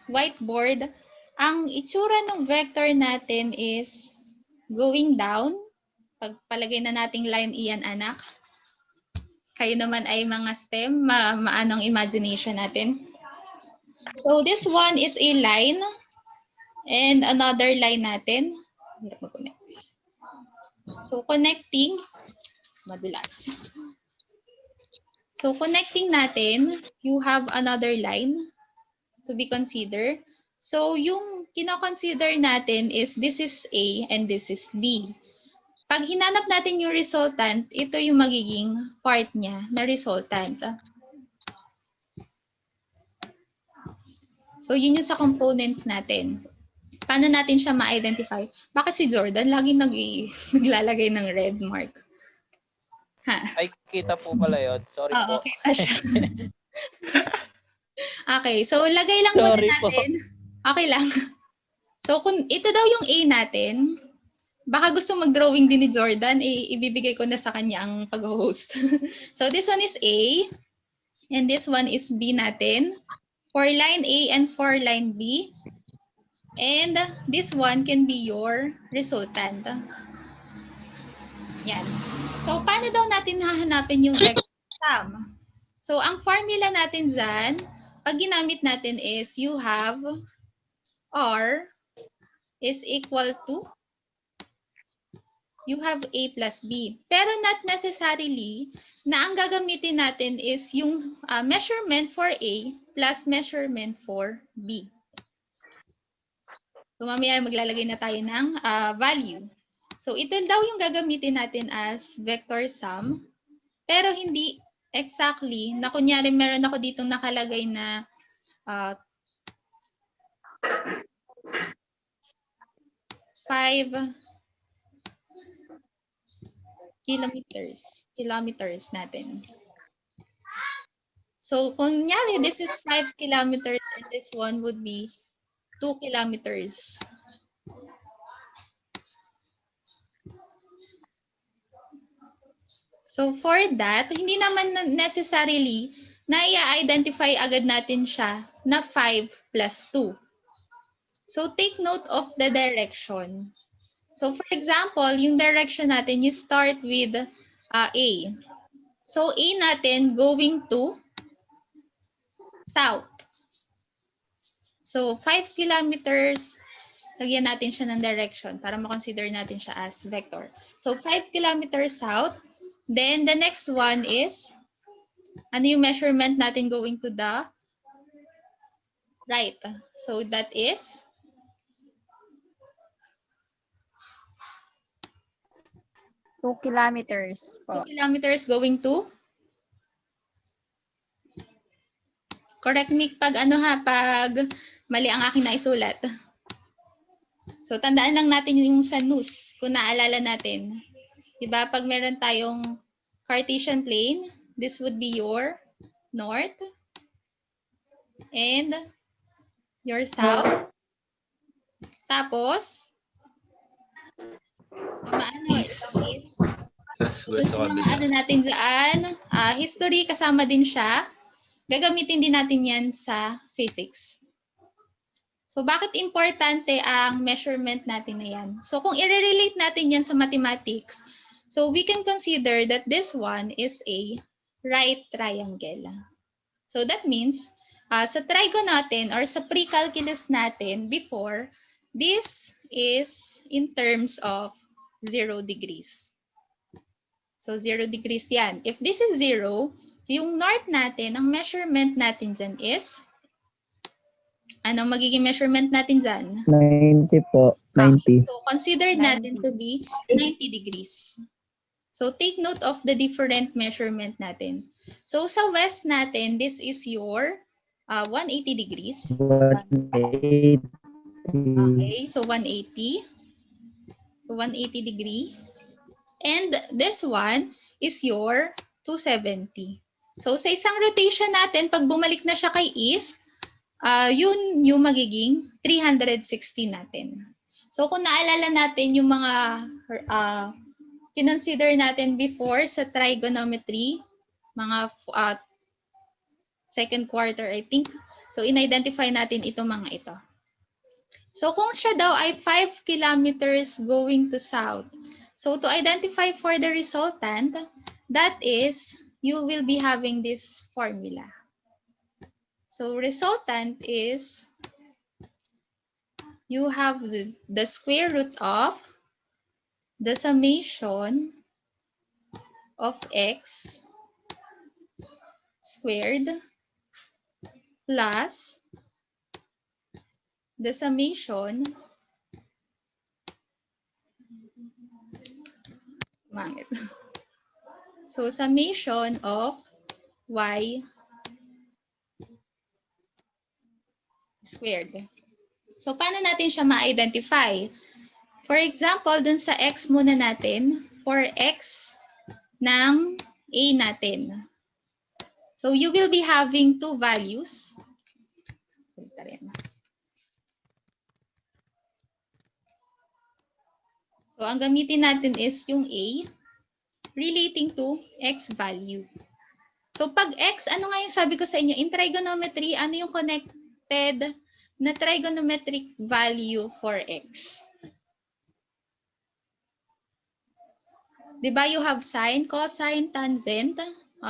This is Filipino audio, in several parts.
whiteboard, ang itsura ng vector natin is going down. Pagpalagay na nating line iyan, anak. Kayo naman ay mga STEM, maanong imagination natin. So this one is a line and another line natin. So connecting, madulas. So connecting natin, you have another line to be considered. So yung kino-consider natin is this is A and this is B. Pag hinanap natin yung resultant, ito yung magiging part niya na resultant. So yun yung sa components natin. Paano natin siya ma-identify? Bakit si Jordan lagi naglalagay ng red mark? Ha? Ay, kita po pala yun. Sorry Oo, po. kita siya. Okay, so lagay lang muna Sorry po. natin. Okay lang. So kung ito daw yung A natin, baka gusto mag-drawing din ni Jordan, ibibigay ko na sa kanya ang pag-host. So this one is A, and this one is B natin. For line A and for line B. And this one can be your resultant. Yan. So paano daw natin hahanapin yung vector sum? So ang formula natin dyan, pag ginamit natin is you have R is equal to you have A plus B. Pero not necessarily na ang gagamitin natin is yung measurement for A plus measurement for B. So mamaya maglalagay na tayo ng value. So ito daw yung gagamitin natin as vector sum. Pero hindi exactly na kunyari meron ako ditong nakalagay na 5 kilometers natin. So, kunyari, this is 5 kilometers and this one would be 2 kilometers. So, for that, hindi naman necessarily na i-identify agad natin siya na 5 plus 2. So, take note of the direction. So, for example, yung direction natin, you start with A. So, A natin going to south. So, 5 kilometers, lagyan natin siya ng direction para ma-consider natin siya as vector. So, 5 kilometers south. Then, the next one is, ano yung measurement natin going to the right? So, that is 2 kilometers po. 2 kilometers going to? Correct me pag pag mali ang aking naisulat. So, tandaan lang natin yung sa NUS, kung naalala natin. Diba, pag meron tayong Cartesian plane, this would be your north and your south. Tapos, natin dyan, history, kasama din siya. Gagamitin din natin yan sa physics. So, bakit importante ang measurement natin na yan? So, kung i-relate natin yan sa mathematics, so we can consider that this one is a right triangle. So, that means, sa trigo natin or sa pre-calculus natin before, this is in terms of 0 degrees. So, 0 degrees yan. If this is 0, yung north natin, ang measurement natin dyan is, ano magiging measurement natin dyan? 90 po. 90. Okay. So, considered natin to be 90 degrees. So, take note of the different measurement natin. So, sa west natin, this is your 180 degrees. 180. Okay. So, 180. So, 180 degree. And this one is your 270. So, sa isang rotation natin, pag bumalik na siya kay east, yun yung magiging 360 natin. So, kung naalala natin yung mga kinonsider natin before sa trigonometry, mga second quarter, I think. So, in-identify natin itong mga ito. So, kung siya daw ay 5 kilometers going to south. So, to identify for the resultant, that is, you will be having this formula. So, resultant is, you have the square root of the summation of x squared plus the summation so summation of y squared. So, paano natin siya ma-identify? For example, dun sa x muna natin, for x ng a natin. So, you will be having two values. So, ang gamitin natin is yung a relating to x value. So, pag x, ano nga yung sabi ko sa inyo? In trigonometry, ano yung connected na trigonometric value for x? Diba you have sine, cosine, tangent?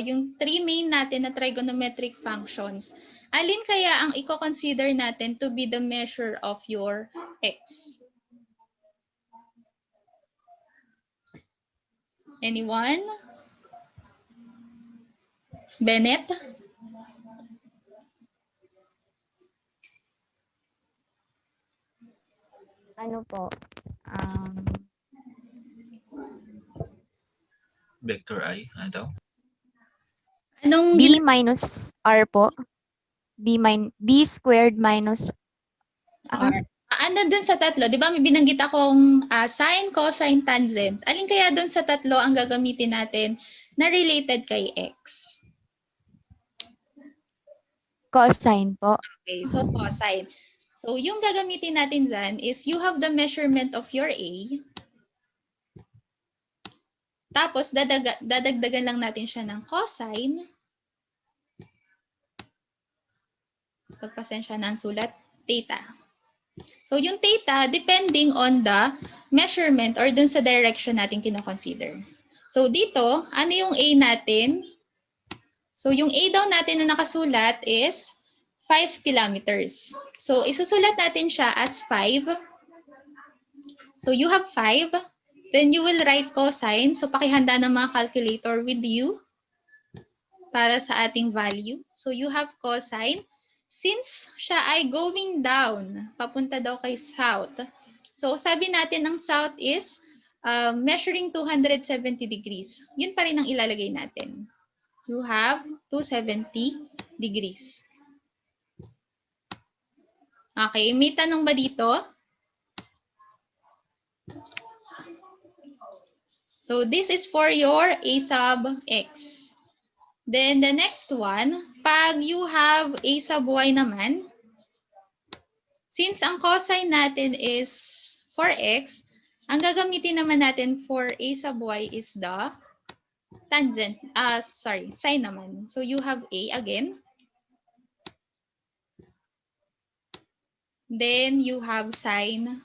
Yung three main natin na trigonometric functions. Alin kaya ang i-consider natin to be the measure of your x? Anyone? Bennett? Ano po? Vector I, ano daw? Anong B minus R po. B squared minus R. ano dun sa tatlo? Di ba may binanggit akong sine, cosine, tangent. Alin kaya dun sa tatlo ang gagamitin natin na related kay x? Cosine po. Okay, so cosine. So yung gagamitin natin dyan is you have the measurement of your a. Tapos dadagdagan lang natin siya ng cosine. Pagpasensya na ang sulat, theta. So, yung theta, depending on the measurement or dun sa direction natin kinoconsider. So, dito, ano yung A natin? So, yung A daw natin na nakasulat is 5 kilometers. So, isusulat natin siya as 5. So, you have 5. Then, you will write cosine. So, pakihanda ng mga calculator with you para sa ating value. So, you have cosine. Since siya ay going down, papunta daw kay south. So, sabi natin ang south is measuring 270 degrees. Yun pa rin ang ilalagay natin. You have 270 degrees. Okay, may tanong ba dito? So, this is for your a sub x. Then, the next one, pag you have a sub y naman, since ang cosine natin is for x, ang gagamitin naman natin for a sub y is the tangent, sine naman. So, you have a again. Then, you have sine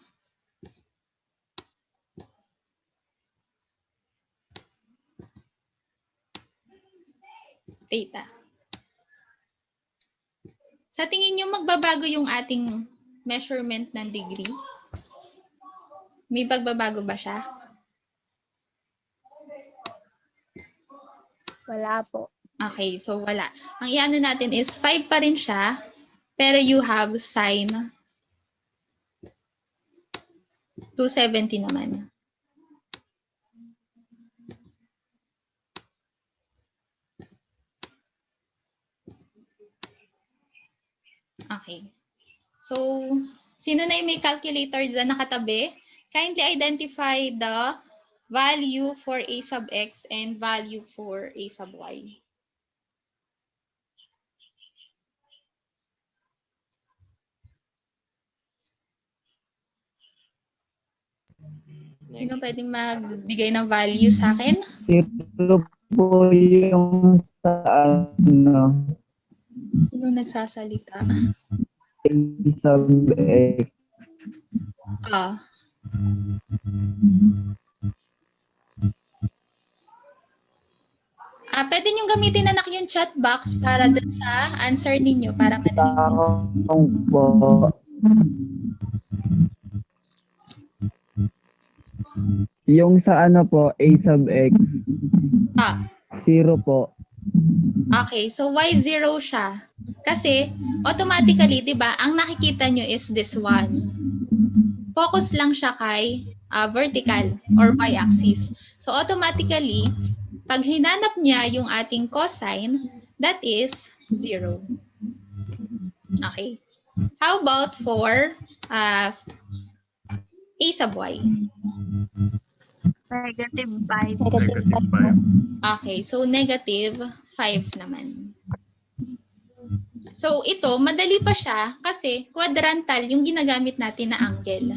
theta. Sa tingin nyo, magbabago yung ating measurement ng degree? May pagbabago ba siya? Wala po. Okay, so wala. Ang iano natin is 5 pa rin siya, pero you have sine 270 naman. Okay. So, sino na yung may calculator dyan nakatabi? Kindly identify the value for a sub x and value for a sub y. Sino pwedeng magbigay ng value sa akin? Zero po yung sa ano. Sino nagsasalita? A sub x. Ah. Pwede niyong gamitin anak yung chat box para dun sa answer ninyo para madali. Takong po. Yung sa ano po, A sub x, Ah, 0 po. okay. So, why 0 siya? Kasi, automatically, di ba, ang nakikita nyo is this one. Focus lang siya kay vertical or y-axis. So, automatically, pag hinanap niya yung ating cosine, that is 0. Okay. How about for a sub y? Negative 5. Negative 5. Okay, so negative 5 naman. So ito, madali pa siya kasi quadrantal yung ginagamit natin na angle.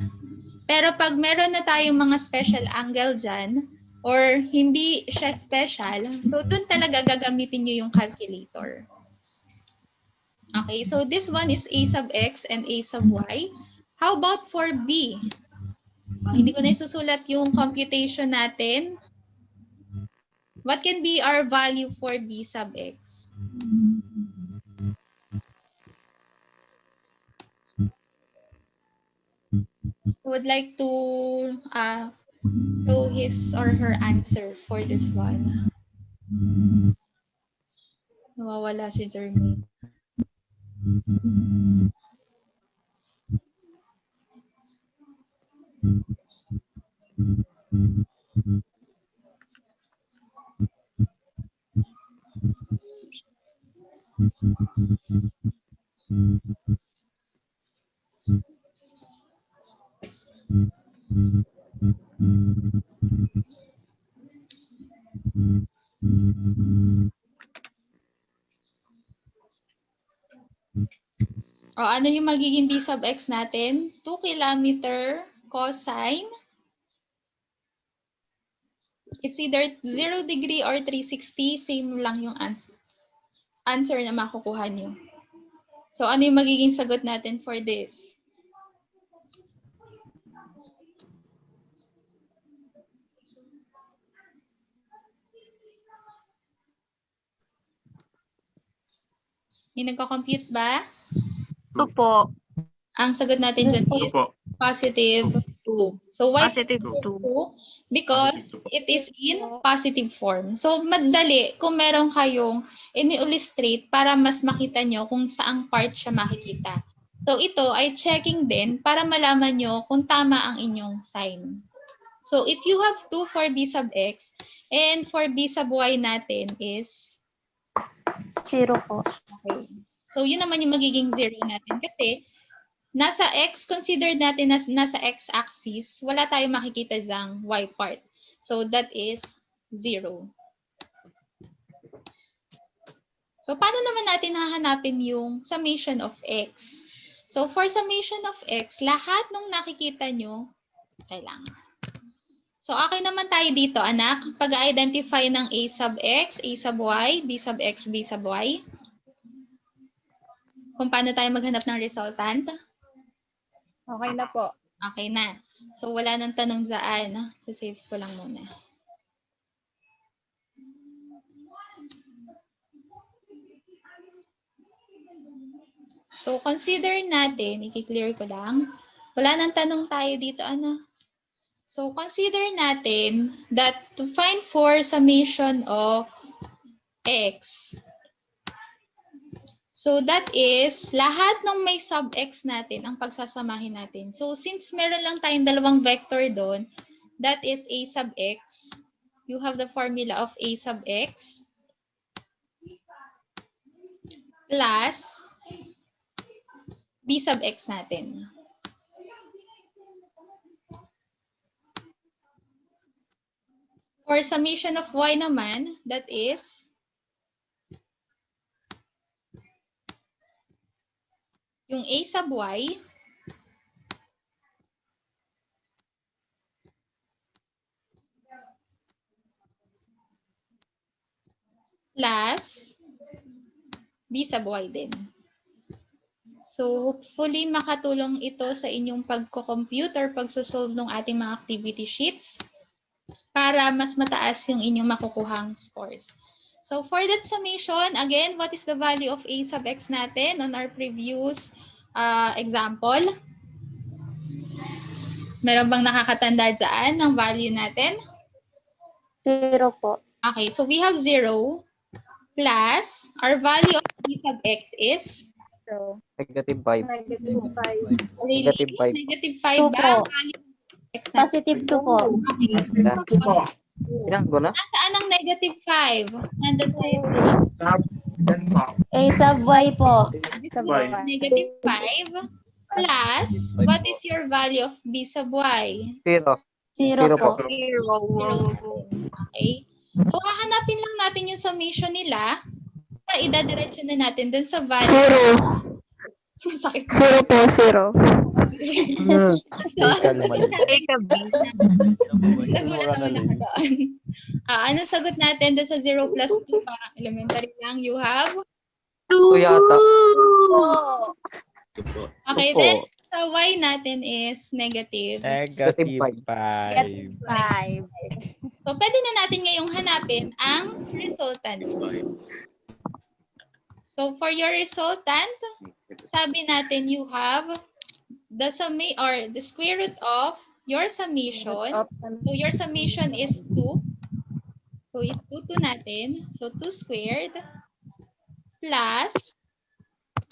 Pero pag meron na tayong mga special angle dyan, or hindi siya special, so dun talaga gagamitin nyo yung calculator. Okay, so this one is a sub x and a sub y. How about for b? Hindi ko na isusulat yung computation natin. What can be our value for b sub x? Who would like to show his or her answer for this one? Nawawala si Jermaine. O, ano yung magiging b sub x natin? 2 kilometer cosine. It's either 0 degree or 360. Same lang yung answer na makukuha nyo. So, ano yung magiging sagot natin for this? May nagko-compute ba? 2 po. Ang sagot natin dyan is po. positive 2. So, why Positive 2. 2? Because it is in positive form. So, madali kung meron kayong ini-illustrate para mas makita nyo kung saang part siya makikita. So, ito ay checking din para malaman nyo kung tama ang inyong sign. So, if you have 2 for b sub x and for b sub y natin is 0 po. okay. So, yun naman yung magiging 0 natin kasi nasa x, considered natin na nasa x-axis, wala tayong makikita dyang y part. So, that is 0. So, paano naman natin hahanapin yung summation of x? So, for summation of x, lahat nung nakikita nyo, kailangan. So, okay naman tayo dito, anak. Pag-identify ng a sub x, a sub y, b sub x, b sub y. Kung paano tayo maghanap ng resultant. Okay na po. Okay na. So, wala nang tanong dyan. Save ko lang muna. So, consider natin, i-clear ko lang. Wala nang tanong tayo dito, ano? So, consider natin that to find for summation of x. So, that is, lahat ng may sub x natin ang pagsasamahin natin. So, since meron lang tayong dalawang vector doon, that is a sub x. You have the formula of a sub x plus b sub x natin. For summation of y naman, that is yung a sub y plus B sub Y din. So, hopefully makatulong ito sa inyong pagko-compute or pagsosolve ng ating mga activity sheets para mas mataas yung inyong makukuhang scores. So, for that summation, again, what is the value of A sub X natin on our previous example? Meron bang nakakatanda dyan ng value natin? 0 po. Okay, so we have 0 plus our value of B sub X is Negative 5. Negative 5. really Negative 5. negative 5 ba? 2 po. Value of X natin. Positive 2 po. Okay. Ilang ko na? Nasaan ang negative 5? Nandun sa ito. A sub Y po. This is negative 5 plus, what is your value of B sub Y? 0. 0 po. Zero natin. Okay? So, hahanapin lang natin yung summation nila para idadiretso na natin dun sa value. Sakit. 0 po, 0. So, nagulat Mura na naman ako doon. Anong sagot natin dun sa 0 plus 2? Parang elementary lang. You have? 2 yata. Ito po. Okay, Opo. then sa Y natin is negative. Negative 5. 5. So, pwede na natin ngayong hanapin ang resultant. So, for your resultant, sabi natin you have the square root of your summation. So, your summation is 2. So, 2 natin. So, 2 squared plus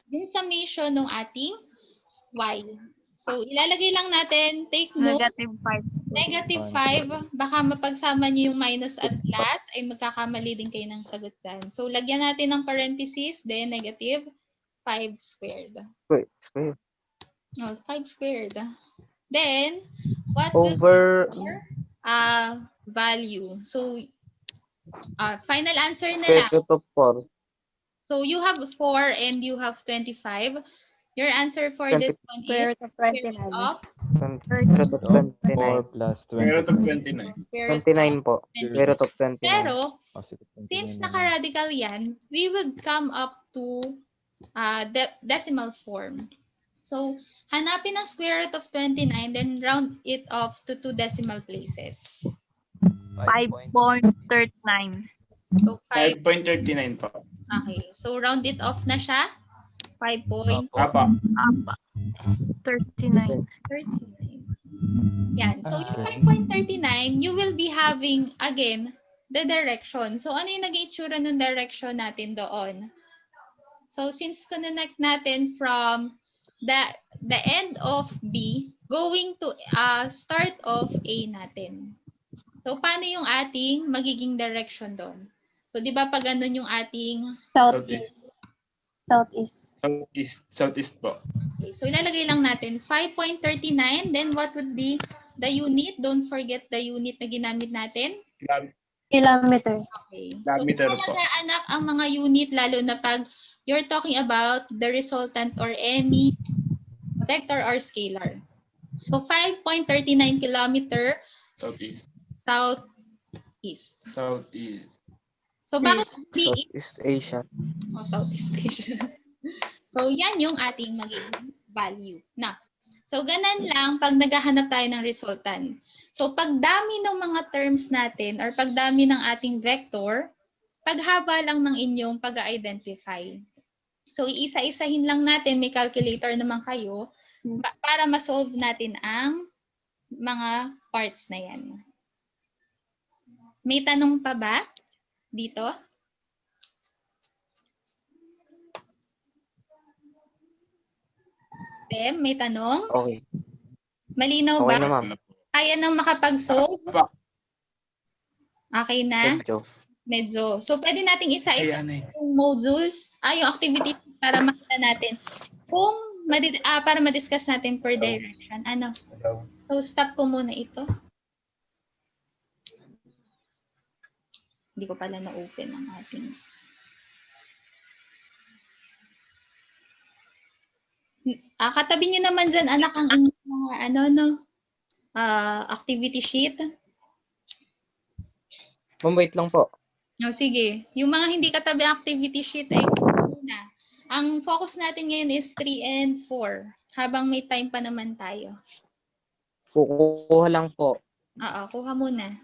yung summation ng ating y. So, ilalagay lang natin, take note, negative 5, baka mapagsama nyo yung minus at plus, ay magkakamali din kayo ng sagot dyan. So, lagyan natin ng parenthesis, then negative 5 squared. Square. Oh, 5 squared. Then, what will Over be our value? So, final answer na square lang. root of 4. So, you have 4 and you have 25. Your answer for this one Square is root of square 29. root of Square root of 29. plus Square root of 29. 29. square root of 29 po. 29. Square root of 29. Pero, Positive 29 since naman. naka-radical yan, we would come up to decimal form. So, hanapin ang square root of 29, then round it off to 2 decimal places. 5.39. So, 5. 5.39 po. Okay. So, round it off na siya. 5.39. Apa. 39. Yan. So, yung 5.39, you will be having, again, the direction. So, ano yung nag-itsura ng direction natin doon? So, since connect natin from the end of B, going to start of A natin. So, paano yung ating magiging direction doon? So, di ba pag ganun yung ating... Southeast. Southeast. Southeast po. Okay, so, ilalagay lang natin 5.39. Then, what would be the unit? Don't forget the unit na ginamit natin. Kilometer. Okay. Diameter So, po. anak ang mga unit, lalo na pag you're talking about the resultant or any vector or scalar. So, 5.39 kilometer Southeast. southeast. Southeast. So, bakit B? Southeast Asia. Oh, Southeast Asia. So, yan yung ating magiging value. Na. So, ganun lang pag naghahanap tayo ng resultant. So, pagdami ng mga terms natin or pagdami ng ating vector, paghaba lang ng inyong pag-identify. So, iisa-isahin lang natin, may calculator naman kayo, para ma-solve natin ang mga parts na yan. May tanong pa ba dito? Tem, may tanong? Okay. Malinaw Okay ba? na ma'am. Kaya nang makapag-solve? Okay na? Medyo. Medyo. So, pwede nating isa-isa Ayan eh. yung modules, yung activity para makita natin kung para ma-discuss natin per direction. Ano? So, stop ko muna ito. Hindi ko pala na-open ang ating. Katabi nyo naman dyan, anak, ang inyong mga activity sheet. Ma'am, wait lang po. No, sige. Yung mga hindi katabi ang activity sheet, ay muna. Ang focus natin ngayon is 3 and 4. Habang may time pa naman tayo. Kukuha lang po. Oo, kuha muna.